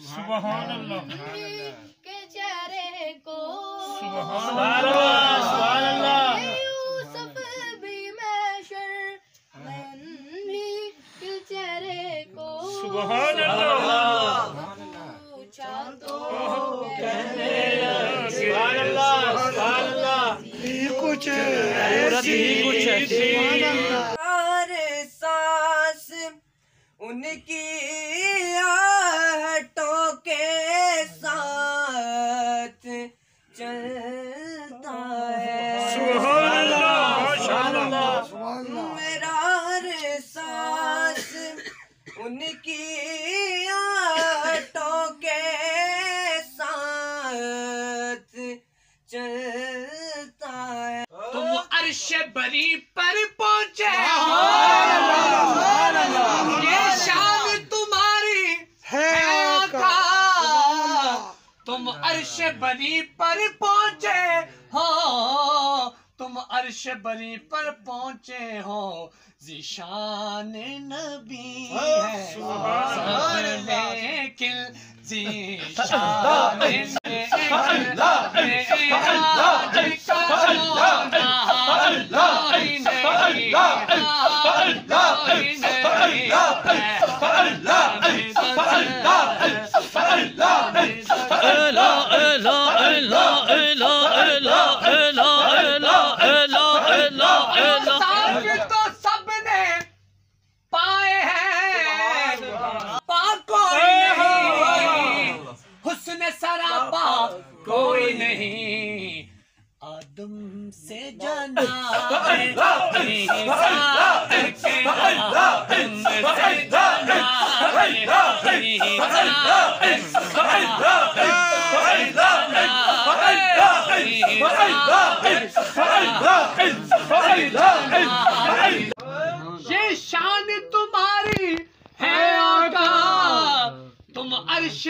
सुभान अल्लाह के चेहरे को सुभान अल्लाह यूसुफ भी महशर में के चेहरे को सुभान अल्लाह पूछा तो कहने लगे सुभान अल्लाह कुछ हर सांस उनकी आहटों के साथ चलता है। सुभान अल्लाह माशाअल्लाह मेरा हर सांस उनकी आहटों के साथ चलता है। तुम अर्श बरी पर पहुंचे ये शान तुम्हारी है आका। तुम अर्श बरी पर पहुंचे हो, तुम अर्श बरी पर पहुंचे हो, ज़िशान नबी है सब लेकिन ज़िशान तो सबने पाए हैं हुस्न सरापा कोई नहीं, आदम से जाना ये शान तुम्हारी है आका। तुम अर्श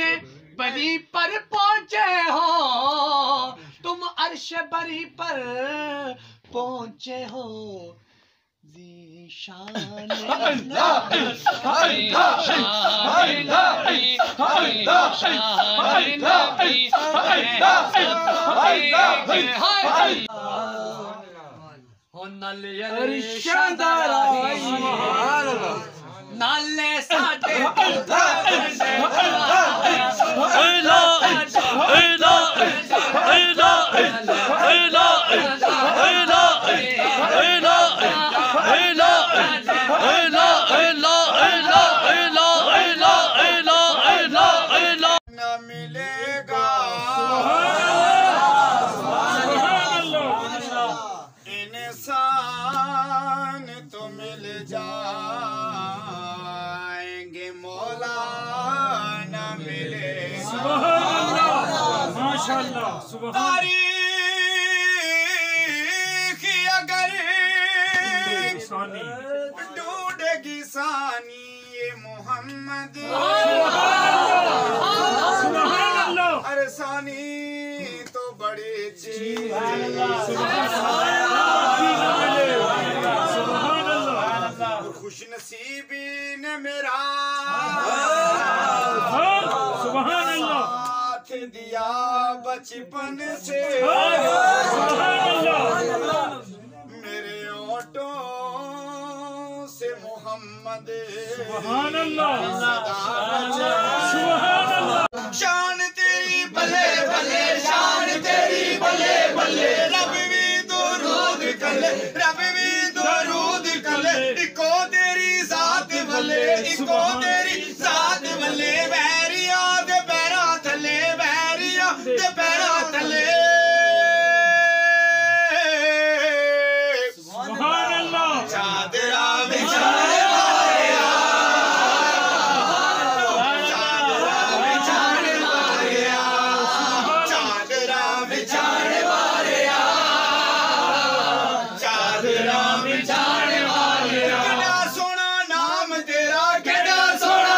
बरी पर पहुंचे हो, तुम अर्श बरी पर पहुंचे हो, ज़िशान नाले साडे इंसान तो मिल जाएंगे, मौला न मिलेगा। माशाअल्लाह सुभान तारीख अगर ढूंढेगी सानी ये मोहम्मद अरे सानी तो बड़ी चीज खुश नसीबी ने मेरा सुभान अल्लाह साथ दिया बचपन से। मेरे ओठों से मोहम्मद सुभान अल्लाह शान तेरी भले भले, शान तेरी भले भले, रब भी दुरूद कले, रब भी दुरूद कले, इको तेरी जात भले, इको तेरी जात भले, वैरिया दे पैरा थले, वैरिया दे पैरा थले। सुभान अल्लाह चादरा बिछाने वालिया, चादरा बिछाने वालिया, चादरा बिछाने वालिया, चादरा बिछाने वालिया। केड़ा सोना नाम तेरा, केड़ा सोना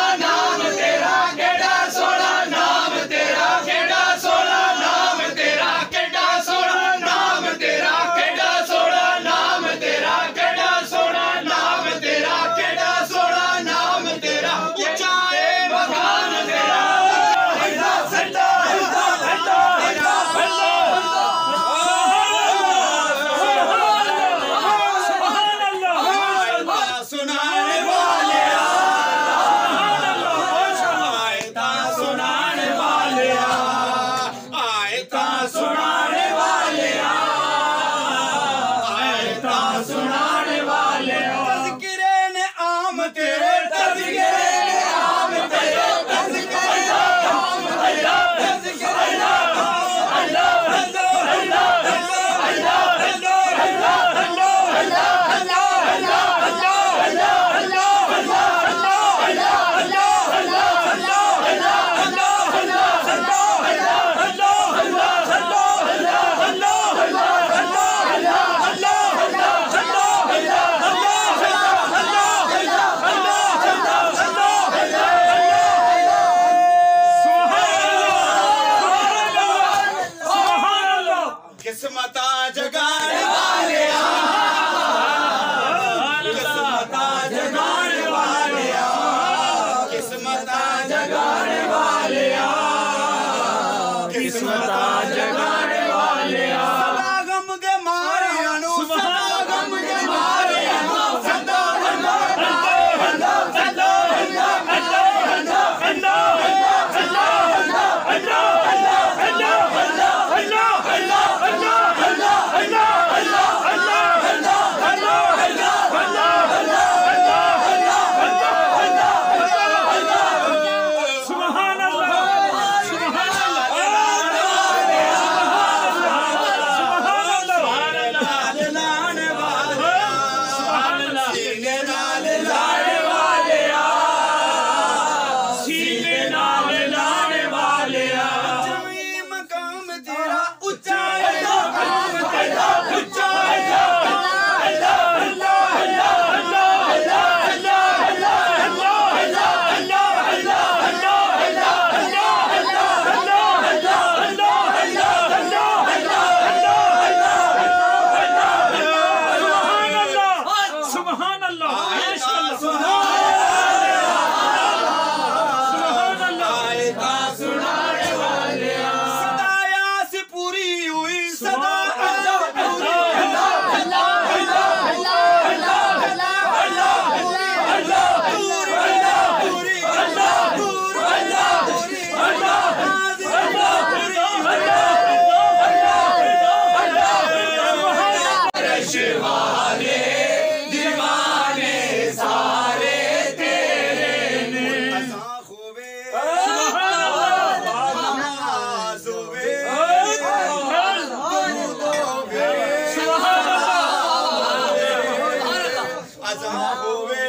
होवे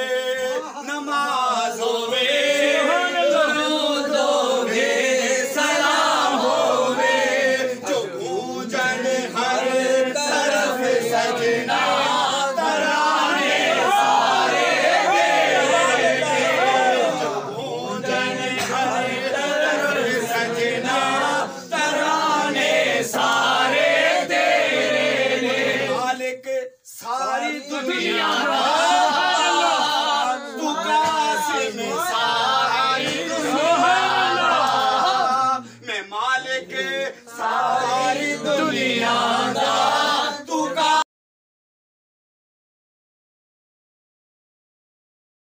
नमाज होवे